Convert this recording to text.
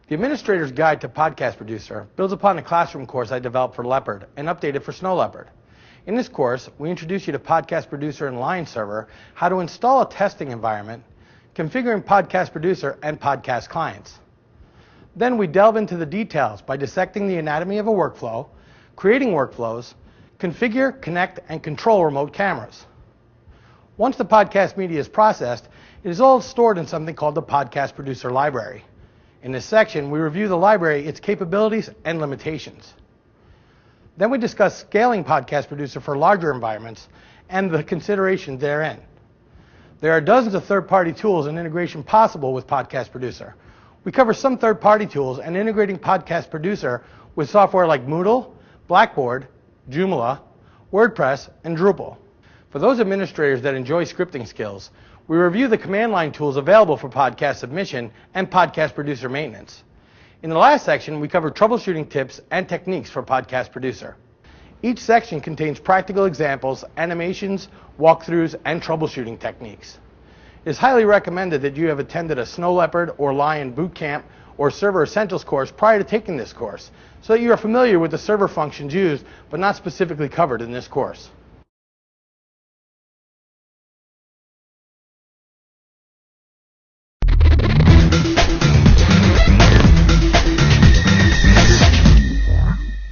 The Administrator's Guide to Podcast Producer builds upon a classroom course I developed for Leopard and updated for Snow Leopard. In this course, we introduce you to Podcast Producer and Lion Server, how to install a testing environment, configuring Podcast Producer and podcast clients. Then we delve into the details by dissecting the anatomy of a workflow, creating workflows, configure, connect, and control remote cameras. Once the podcast media is processed, it is all stored in something called the Podcast Producer Library. In this section, we review the library, its capabilities, and limitations. Then we discuss scaling Podcast Producer for larger environments and the considerations therein. There are dozens of third-party tools and integration possible with Podcast Producer. We cover some third-party tools and integrating Podcast Producer with software like Moodle, Blackboard, Joomla, WordPress, and Drupal. For those administrators that enjoy scripting skills, we review the command line tools available for podcast submission and Podcast Producer maintenance. In the last section, we cover troubleshooting tips and techniques for Podcast Producer. Each section contains practical examples, animations, walkthroughs, and troubleshooting techniques. It is highly recommended that you have attended a Snow Leopard or Lion boot camp or Server Essentials course prior to taking this course, so that you are familiar with the server functions used but not specifically covered in this course.